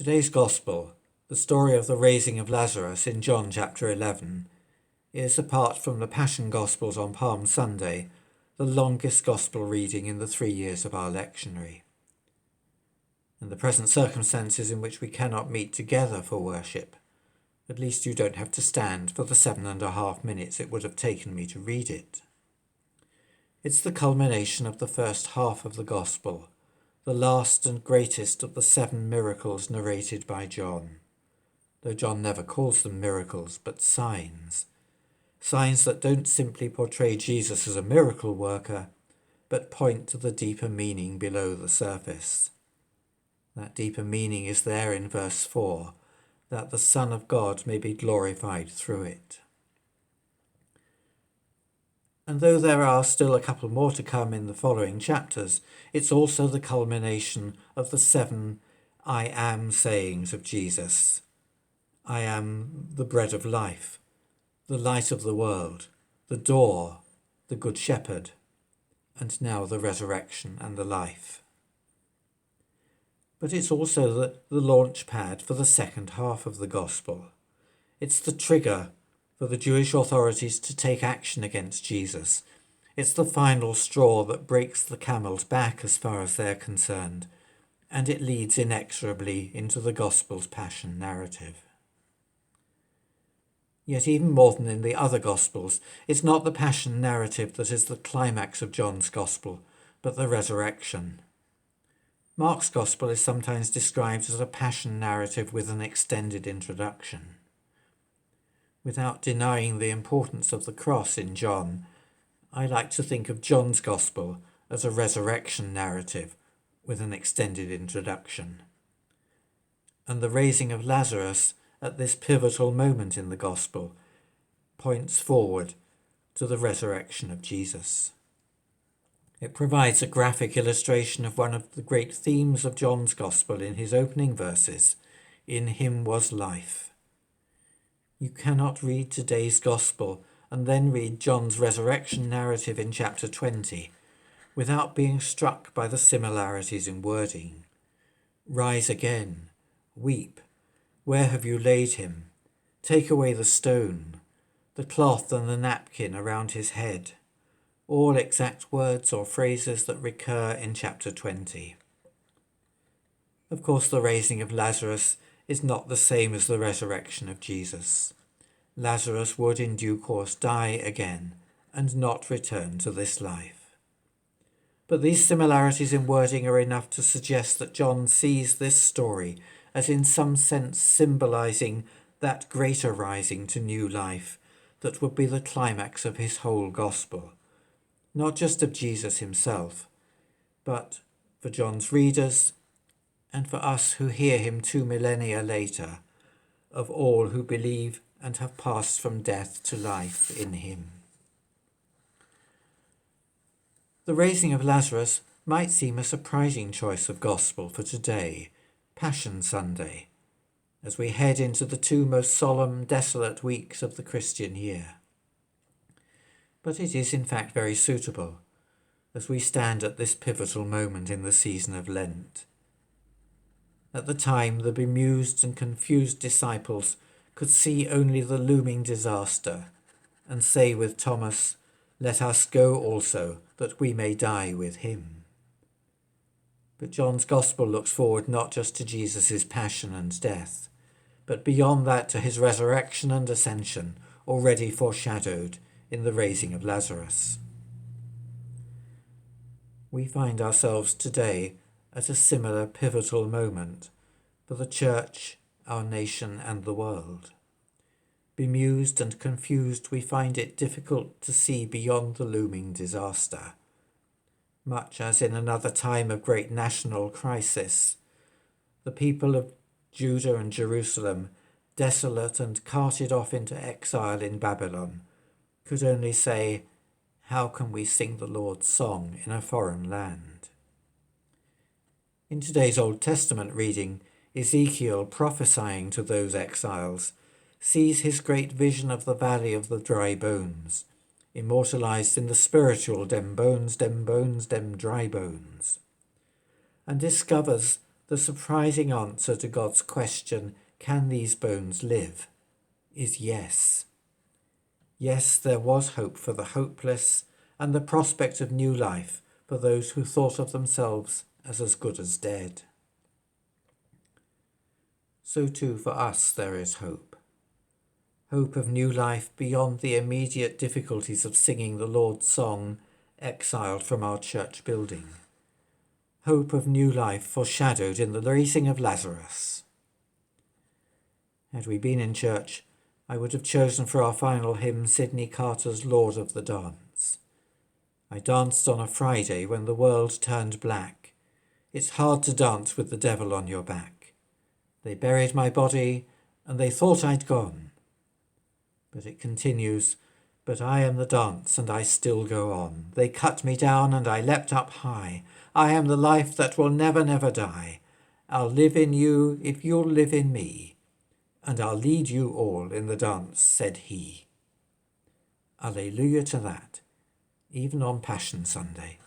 Today's Gospel, the story of the raising of Lazarus in John chapter 11, is, apart from the Passion Gospels on Palm Sunday, the longest Gospel reading in the 3 years of our lectionary. In the present circumstances in which we cannot meet together for worship, at least you don't have to stand for the 7.5 minutes it would have taken me to read it. It's the culmination of the first half of the Gospel, the last and greatest of the 7 miracles narrated by John, though John never calls them miracles but signs that don't simply portray Jesus as a miracle worker, but point to the deeper meaning below the surface. That deeper meaning is there in verse 4, that the Son of God may be glorified through it. And though there are still a couple more to come in the following chapters, it's also the culmination of the 7 I am sayings of Jesus. I am the bread of life, the light of the world, the door, the good shepherd, and now the resurrection and the life. But it's also the launch pad for the second half of the Gospel. It's the trigger for the Jewish authorities to take action against Jesus. It's the final straw that breaks the camel's back as far as they're concerned, and it leads inexorably into the Gospel's passion narrative. Yet even more than in the other Gospels, it's not the passion narrative that is the climax of John's Gospel, but the resurrection. Mark's Gospel is sometimes described as a passion narrative with an extended introduction. Without denying the importance of the cross in John, I like to think of John's Gospel as a resurrection narrative with an extended introduction. And the raising of Lazarus at this pivotal moment in the Gospel points forward to the resurrection of Jesus. It provides a graphic illustration of one of the great themes of John's Gospel in his opening verses, "In him was life." You cannot read today's Gospel and then read John's resurrection narrative in chapter 20 without being struck by the similarities in wording. Rise again, weep, where have you laid him? Take away the stone, the cloth and the napkin around his head, all exact words or phrases that recur in chapter 20. Of course, the raising of Lazarus is not the same as the resurrection of Jesus. Lazarus would in due course die again and not return to this life. But these similarities in wording are enough to suggest that John sees this story as in some sense symbolizing that greater rising to new life that would be the climax of his whole gospel, not just of Jesus himself, but for John's readers and for us who hear him 2 millennia later, of all who believe and have passed from death to life in him. The raising of Lazarus might seem a surprising choice of gospel for today, Passion Sunday, as we head into the 2 most solemn, desolate weeks of the Christian year. But it is in fact very suitable as we stand at this pivotal moment in the season of Lent. At the time, the bemused and confused disciples could see only the looming disaster and say with Thomas, "Let us go also, that we may die with him." But John's Gospel looks forward not just to Jesus' passion and death, but beyond that to his resurrection and ascension, already foreshadowed in the raising of Lazarus. We find ourselves today at a similar pivotal moment for the Church, our nation, and the world. Bemused and confused, we find it difficult to see beyond the looming disaster. Much as in another time of great national crisis, the people of Judah and Jerusalem, desolate and carted off into exile in Babylon, could only say, "How can we sing the Lord's song in a foreign land?" In today's Old Testament reading, Ezekiel, prophesying to those exiles, sees his great vision of the valley of the dry bones, immortalized in the spiritual dem bones, dem dry bones, and discovers the surprising answer to God's question, can these bones live, is yes. Yes, there was hope for the hopeless and the prospect of new life for those who thought of themselves as good as dead. So too for us there is hope. Hope of new life beyond the immediate difficulties of singing the Lord's song, exiled from our church building. Hope of new life foreshadowed in the raising of Lazarus. Had we been in church, I would have chosen for our final hymn Sidney Carter's Lord of the Dance. I danced on a Friday when the world turned black. It's hard to dance with the devil on your back. They buried my body and they thought I'd gone. But it continues, but I am the dance and I still go on. They cut me down and I leapt up high. I am the life that will never, never die. I'll live in you if you'll live in me. And I'll lead you all in the dance, said he. Alleluia to that, even on Passion Sunday.